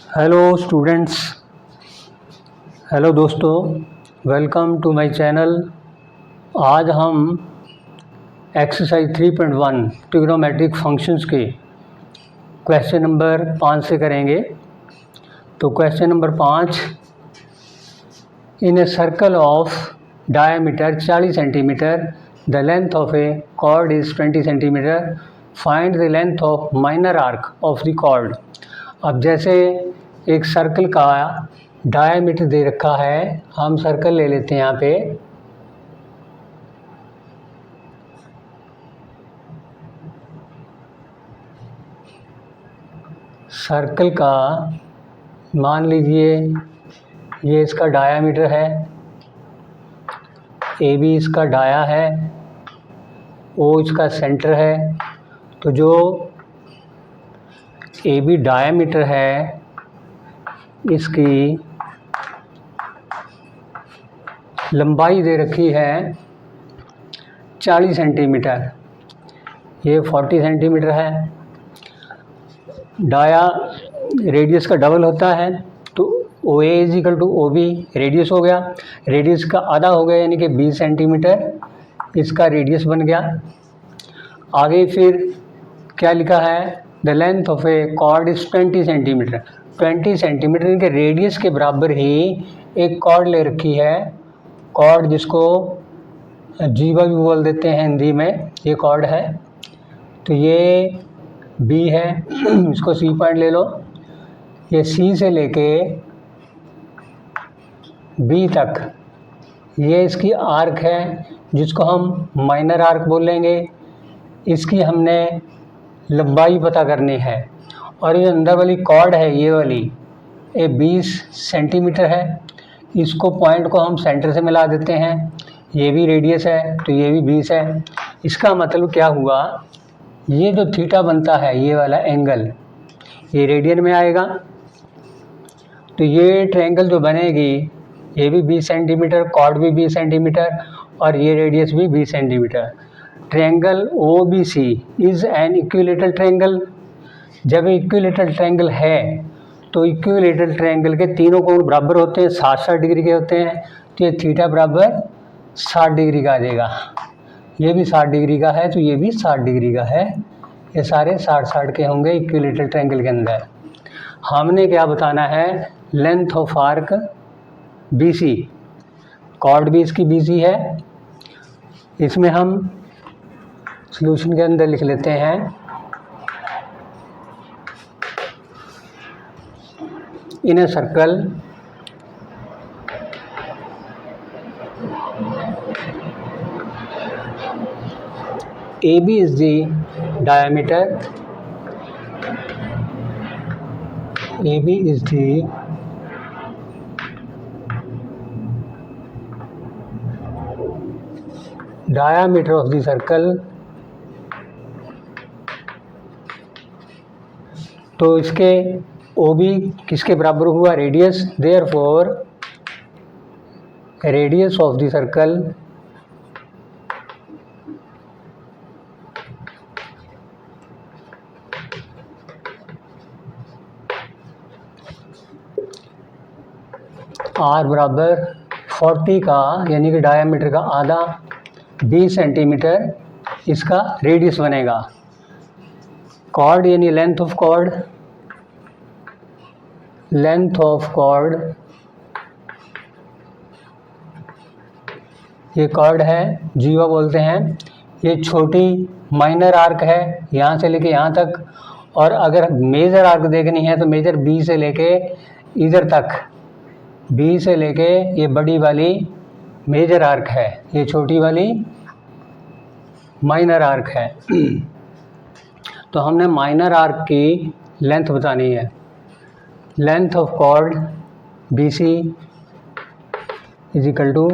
Hello students, hello दोस्तों, welcome to my channel. आज हम एक्सरसाइज 3.1 ट्रिग्नोमेट्रिक फंक्शंस के क्वेश्चन नंबर 5 से करेंगे। तो question number 5, in a circle of diameter 40 centimetre the length of a chord is 20 centimetre, find the length of minor arc of the chord. अब जैसे एक circle का डायमीटर दे रखा है, हम सर्कल ले लेते हैं यहाँ पे। सर्कल का मान लीजिए ये इसका डायामीटर है, ए बी इसका डाया है, ओ इसका सेंटर है। तो जो ए बी डायामीटर है इसकी लंबाई दे रखी है 40 सेंटीमीटर, ये 40 सेंटीमीटर है। डाया रेडियस का डबल होता है, तो O A is equal to O B, radius हो गया, रेडियस का आधा हो गया यानी कि 20 सेंटीमीटर इसका रेडियस बन गया। आगे फिर क्या लिखा है, the length of a chord is 20 centimetre. 20 centimetre इनके रेडियस के बराबर ही एक कॉर्ड ले रखी है, कॉर्ड जिसको जीवा भी बोल देते हैं हिंदी में, ये कॉर्ड है। तो ये बी है, इसको सी पॉइंट ले लो। ये सी से लेके बी तक ये इसकी आर्क है जिसको हम माइनर आर्क बोलेंगे। इसकी हमने लंबाई पता करनी है, और ये अंदर वाली कॉर्ड है ये वाली, ये 20 सेंटीमीटर है। इसको पॉइंट को हम सेंटर से मिला देते हैं, ये भी रेडियस है तो ये भी 20 है। इसका मतलब क्या हुआ, ये जो थीटा बनता है ये वाला एंगल ये रेडियन में आएगा। तो ये ट्रायंगल जो बनेगी ये भी 20 सेंटीमीटर, कॉर्ड भी 20 सेंटीमीटर और ये रेडियस भी 20 centimetre. Triangle O B C is an equilateral triangle. जब इक्विलेटरल ट्रायंगल है तो इक्विलेटरल ट्रायंगल के तीनों कोण बराबर होते हैं, 60-60 डिग्री के होते हैं। तो ये थीटा बराबर 60 डिग्री का आ जाएगा। ये भी 60 डिग्री का है तो ये भी 60 डिग्री का है। ये सारे 60-60 के होंगे इक्विलेटरल ट्रायंगल के अंदर। हमने क्या बताना है, length of arc B C, chord भी इसकी बी सी है। इसमें हम सॉल्यूशन के अंदर लिख लेते हैं, in a circle A B is the diameter, A B is the diameter of the circle। तो इसके ओ बी किसके बराबर हुआ, radius. Therefore radius of the circle are बराबर 40 का यानी कि डायमीटर का आधा 20 सेंटीमीटर इसका रेडियस बनेगा। कॉर्ड यानी length of chord, length of chord ये कॉर्ड है, जीवा बोलते हैं। ये छोटी माइनर आर्क है यहाँ से लेके यहाँ तक, और अगर मेजर आर्क देखनी है तो मेजर बी से लेके इधर तक, बी से लेके ये बड़ी वाली मेजर आर्क है, ये छोटी वाली माइनर आर्क है। तो हमने माइनर आर्क की लेंथ बतानी है। Length of chord B C is equal to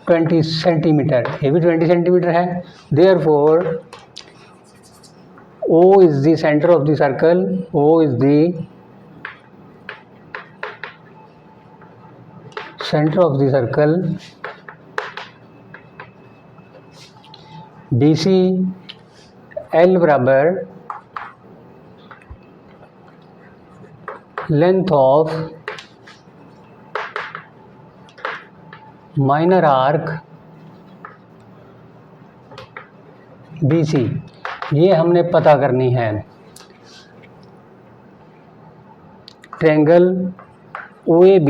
20 centimetre, ये भी 20 सेंटीमीटर है। Therefore O is the centre of the circle, O is the centre of the circle, B C L बराबर length of minor arc BC, ये हमने पता करनी है। Triangle OAB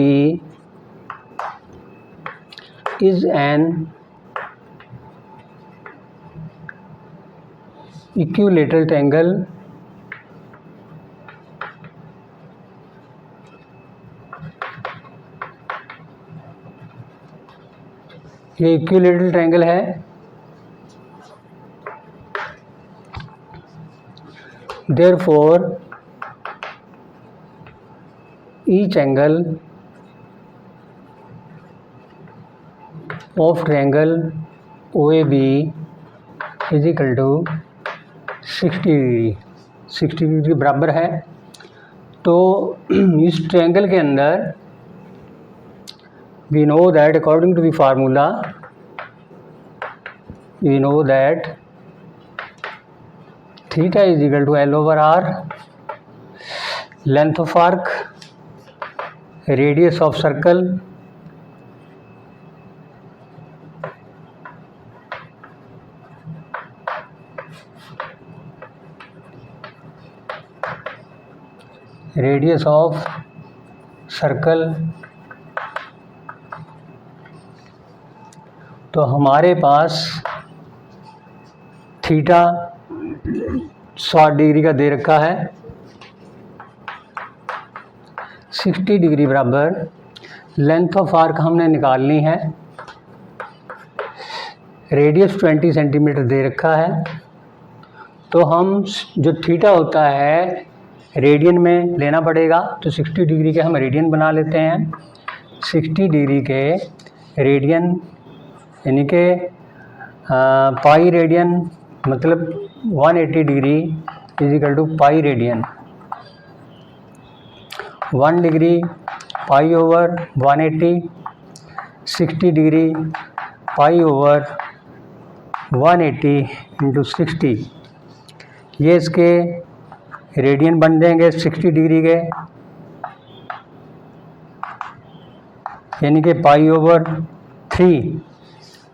is an equilateral triangle ये इक्विलेटरल ट्रायंगल है। Therefore each angle of triangle OAB is equal to 60 degree, 60 degree बराबर है। तो इस ट्रायंगल के अंदर we know that according to the formula, we know that theta is equal to L over R, length of arc, radius of circle, radius of circle। तो हमारे पास theta 60 degree का दे रखा है, 60 डिग्री बराबर लेंथ ऑफ आर्क हमने निकालनी है, radius 20 centimetre दे रखा है। तो हम जो थीटा होता है रेडियन में लेना पड़ेगा, तो 60 डिग्री के हम रेडियन बना लेते हैं। 60 डिग्री के रेडियन यानी कि पाई रेडियन मतलब 180 degree is equal to pi radian. 1 degree pi over 180, 60 degree pi over 180 into 60, ये इसके रेडियन बन जाएंगे 60 डिग्री के, यानी कि पाई ओवर 3,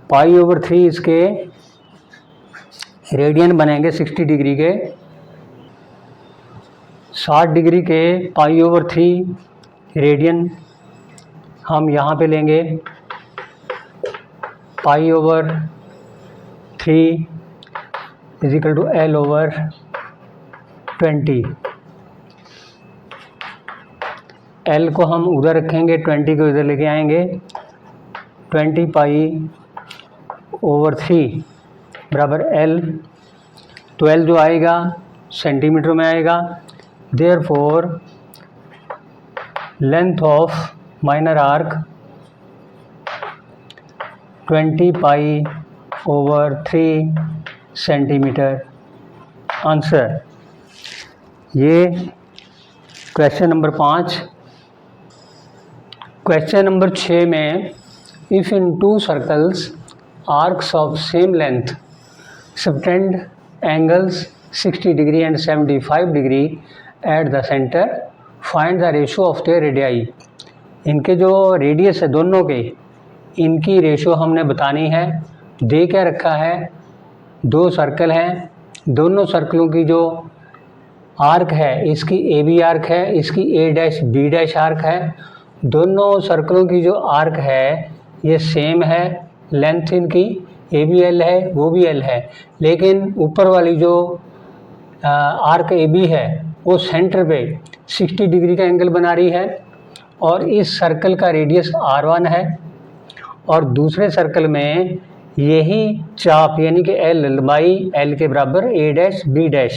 पाई ओवर 3 इसके रेडियन बनेंगे 60 डिग्री के। 60 डिग्री के पाई ओवर 3 रेडियन हम यहाँ पे लेंगे, pi over 3 is equal to L over 20। L को हम उधर रखेंगे, 20 को इधर लेके आएंगे। 20 पाई ओवर 3 बराबर L, तो L जो आएगा सेंटीमीटर में आएगा। Therefore length of minor arc 20 pi over 3 centimetre. Answer ये क्वेश्चन नंबर 5। क्वेश्चन नंबर 6 में if in 2 circles arcs of same length subtend angles 60 degree and 75 degree at the center, find the ratio of their radii। इनके जो radius है दोनों के, इनकी ratio हमने बतानी है। दे क्या रखा है, 2 सर्कल हैं, दोनों सर्कलों की जो आर्क है इसकी AB आर्क है, इसकी A', B' आर्क है। दोनों सर्कलों की जो आर्क है ये सेम है, लेंथ इनकी ए भी एल है, वो भी एल है, लेकिन ऊपर वाली जो आर्क ए बी है वो सेंटर पे 60 डिग्री का एंगल बना रही है और इस सर्कल का रेडियस R1 है और दूसरे सर्कल में यही चाप यानी कि एल लंबाई एल के बराबर A', B'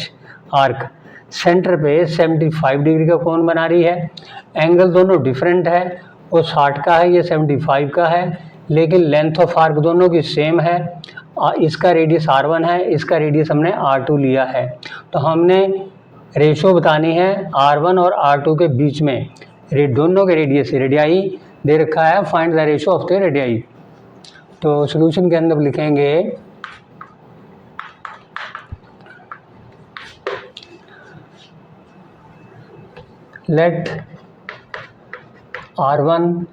आर्क सेंटर पे 75 डिग्री का कोण बना रही है। एंगल दोनों डिफरेंट है, वो 60 का है, ये 75 का है, लेकिन लेंथ ऑफ आर्क दोनों की सेम है। इसका रेडियस R1 है, इसका रेडियस हमने R2 लिया है। तो हमने रेशो बतानी है R1 और R2 के बीच में, दोनों के रेडियाई दे रखा है। Find the ratio of the radii. तो सॉल्यूशन के अंदर लिखेंगे late R1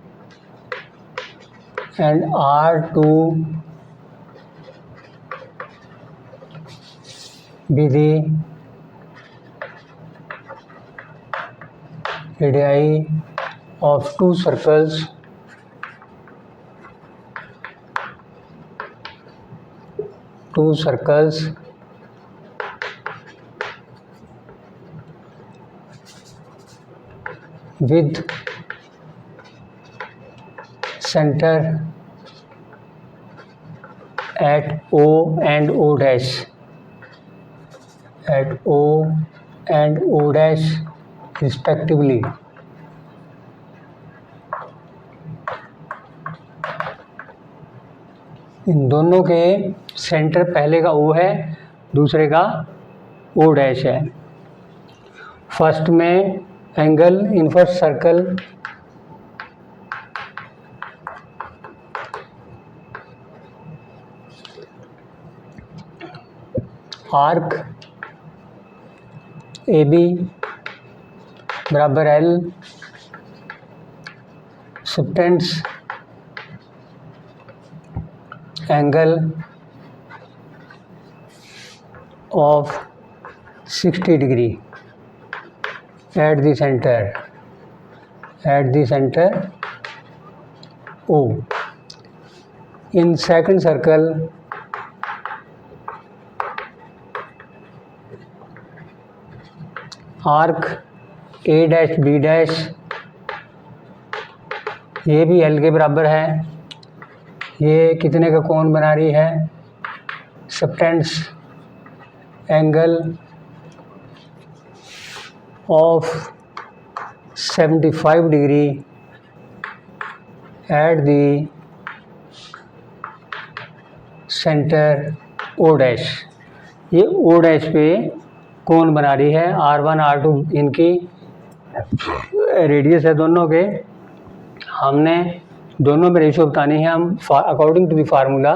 and R2 be the radii of two circles with center at O and O dash, at O and O dash respectively. इन दोनों के centre पहले का O है, दूसरे का O डैश है। फर्स्ट में angle in first circle arc A B बराबर L subtends angle of 60 degree at the center O. In second circle arc A dash B dash ये भी L के बराबर है। ये कितने का कोण बना रही है? Subtends angle of 75 degree at the center O dash। ये O dash पे कोण बना रही है। R1 R2 इनकी रेडियस है दोनों के। हमने दोनों में रेशियो बतानी है हम according to the formula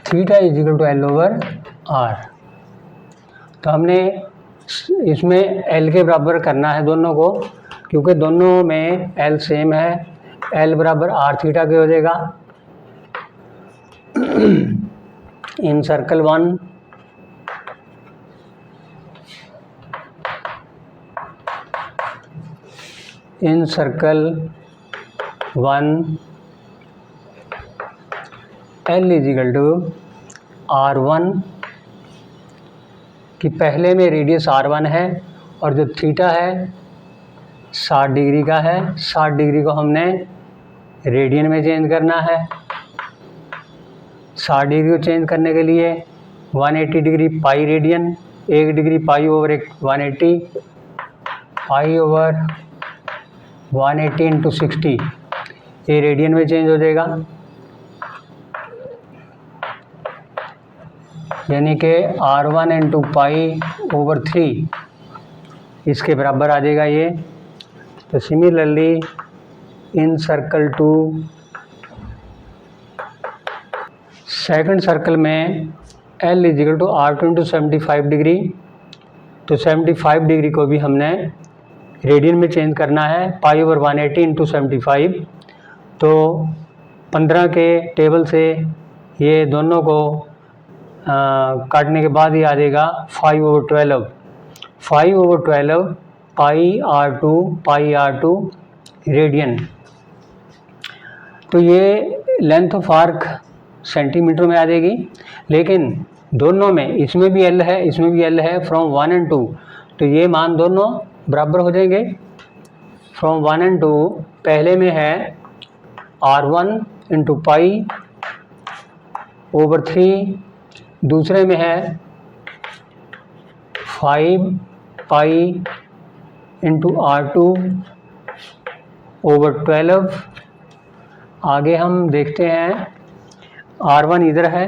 theta is equal to L over R। तो हमने इसमें L के बराबर करना है दोनों को, क्योंकि दोनों में L सेम है। L बराबर R थीटा के हो जाएगा। In circle 1 L is equal to R1 कि पहले में रेडियस R1 है और जो थीटा है 60 डिग्री का है। 60 डिग्री को हमने रेडियन में चेंज करना है। 60 डिग्री को चेंज करने के लिए 180 degree pi radian, 1 degree pi over 180, पाई ओवर 180 इंटू 60 ये रेडियन में चेंज हो जाएगा। यानी कि R1 इंटू पाई ओवर 3 इसके बराबर आ जाएगा ये। तो similarly in circle 2 second circle में L is equal to R2 into 75 degree. तो 75 डिग्री को भी हमने रेडियन में चेंज करना है। पाई ओवर 180 इंटू 75। तो 15 के टेबल से ये दोनों को काटने के बाद ही आ जाएगा 5 ओवर 12। 5 ओवर 12 पाई R2 रेडियन। तो ये लेंथ ऑफ आर्क सेंटीमीटर में आ जाएगी। लेकिन दोनों में इसमें भी L है, इसमें भी L है फ्रॉम 1 एंड 2। तो ये मान दोनों बराबर हो जाएंगे। फ्रॉम 1 एंड 2 पहले में है R1 इंटू पाई ओवर 3, दूसरे में है 5 पाई इंटू R2 ओवर 12। आगे हम देखते हैं R1 इधर है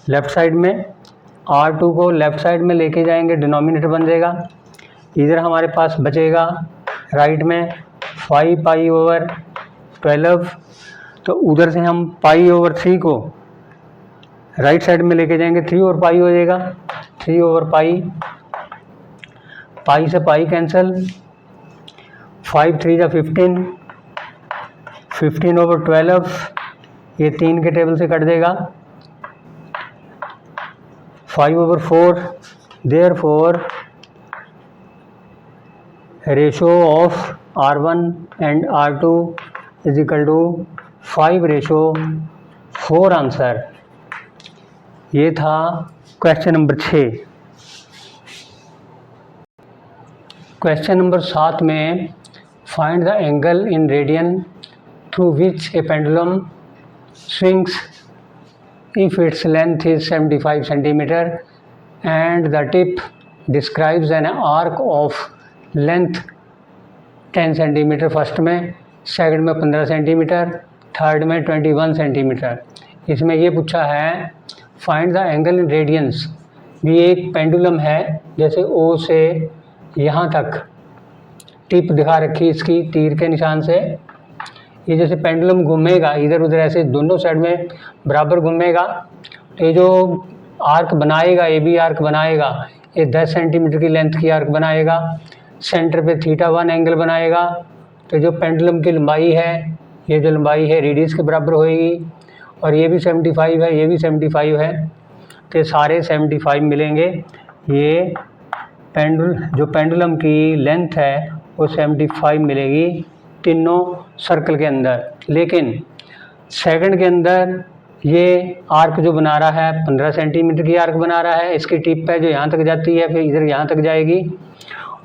लेफ़्ट साइड में, R2 को लेफ़्ट साइड में लेके जाएंगे, डिनोमिनेटर बन जाएगा। इधर हमारे पास बचेगा राइट में 5 पाई ओवर 12। तो उधर से हम π/3 को राइट साइड में लेके जाएंगे, 3/π हो जाएगा, 3/π, पाई से पाई कैंसिल, 5×3 = 15, 15/12, ये 3 के टेबल से कट देगा, 5/4, therefore ratio of R1 and R2 is equal to 5:4 answer. ये था क्वेश्चन नंबर 6। क्वेश्चन नंबर 7 में find the angle in radian through which a pendulum swings if its length is 75 centimeter and the tip describes an arc of length 10 centimeter first में, second में 15 centimetre, third में 21 centimetre. इसमें ये पूछा है find the angle in radiance. भी एक pendulum है, जैसे O से यहाँ तक टिप दिखा रखी इसकी तीर के निशान से। ये जैसे पेंडुलम घूमेगा इधर उधर ऐसे दोनों साइड में बराबर घूमेगा, तो ये जो आर्क बनाएगा, ये भी आर्क बनाएगा, ये 10 सेंटीमीटर की लेंथ की आर्क बनाएगा, सेंटर पे θ1 एंगल बनाएगा। तो जो पेंडुलम की लंबाई है, ये जो लंबाई है रेडियस के बराबर होएगी, और ये भी 75 है, ये भी 75 है, तो सारे 75 मिलेंगे। ये जो पेंडुलम की लेंथ है वो 75 मिलेगी तीनों सर्कल के अंदर। लेकिन सेकंड के अंदर ये आर्क जो बना रहा है 15 सेंटीमीटर की आर्क बना रहा है, इसकी टिप है जो यहाँ तक जाती है, फिर इधर यहाँ तक जाएगी।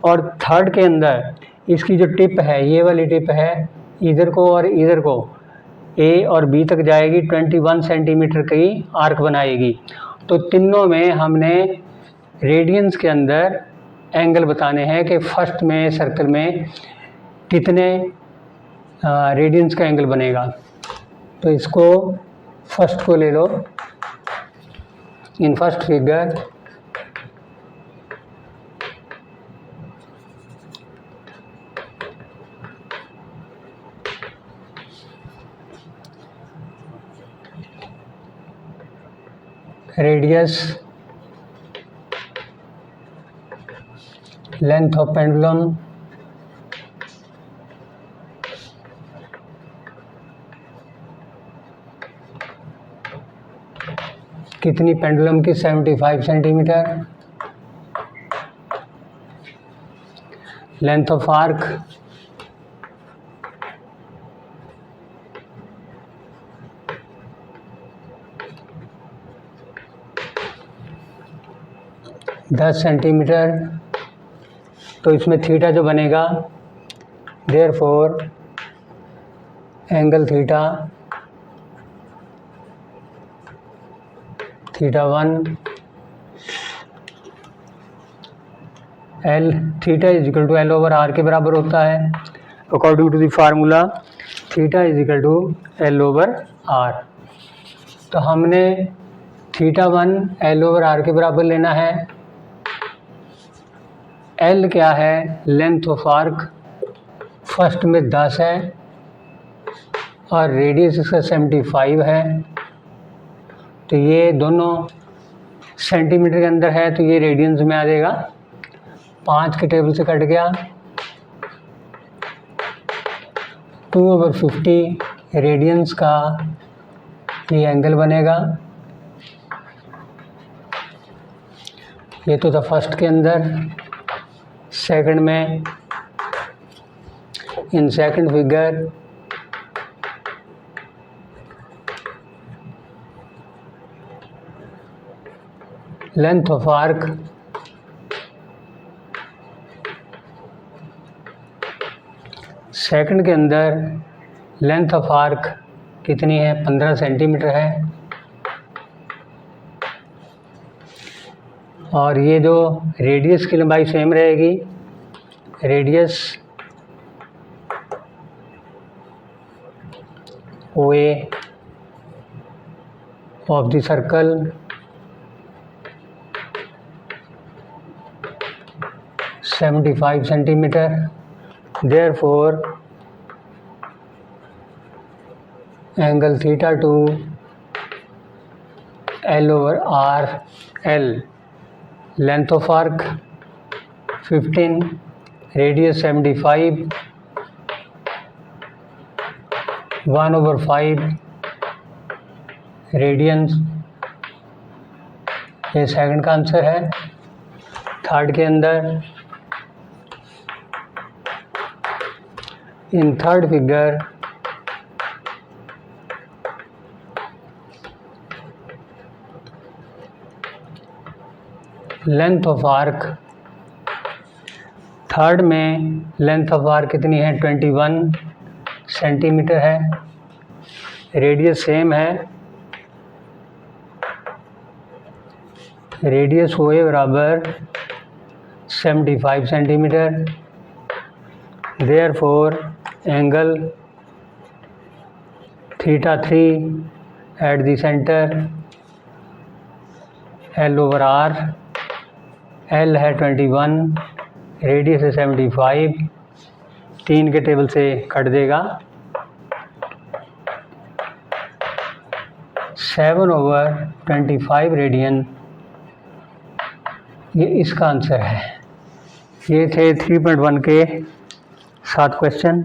और थर्ड के अंदर इसकी जो टिप है, ये वाली टिप है, इधर को और इधर को A और B तक जाएगी, 21 सेंटीमीटर की आर्क बनाएगी। तो तीनों में हमने रेडियंस के अंदर एंगल बताने हैं कि फर्स्ट में सर्कल में कितने रेडियंस का एंगल बनेगा। तो इसको फर्स्ट को ले लो। In first figure radius, length of pendulum, कितनी पेंडुलम की 75 सेंटीमीटर, लेंथ ऑफ आर्क, दस सेंटीमीटर। तो इसमें थीटा जो बनेगा, therefore angle θ1 L, theta is equal to L/R के बराबर होता है according to the formula theta is equal to L/R। तो हमने θ1 L/R के बराबर लेना है। L क्या है? लेंथ ऑफ आर्क, फर्स्ट में 10 है और रेडियस इसका 75 है। तो ये दोनों सेंटीमीटर के अंदर है, तो ये रेडियंस में आ जाएगा। 5 के टेबल से कट गया, 2/50 रेडियंस का ये एंगल बनेगा। ये तो था फर्स्ट के अंदर। सेकंड में, in second figure length of arc, second के अंदर लेंथ ऑफ आर्क कितनी है? 15 सेंटीमीटर है। और ये जो रेडियस की लंबाई सेम रहेगी, radius OA of the circle (75 centimetre). Therefore angle theta two L/R L, length of arc 15, radius 75, 1/5 radians. ये सेकंड का आंसर है। थर्ड के अंदर in third figure length of arc, third में लेंथ ऑफ आर्क कितनी है 21 centimetre है, radius same है, रेडियस OA बराबर 75 centimetre. Therefore angle θ3 at the centre L/R, L है 21, रेडियस है 75, 3 के टेबल से कट देगा, 7/25 रेडियन, ये इसका आंसर है। ये थे 3.1 के 7 क्वेश्चन।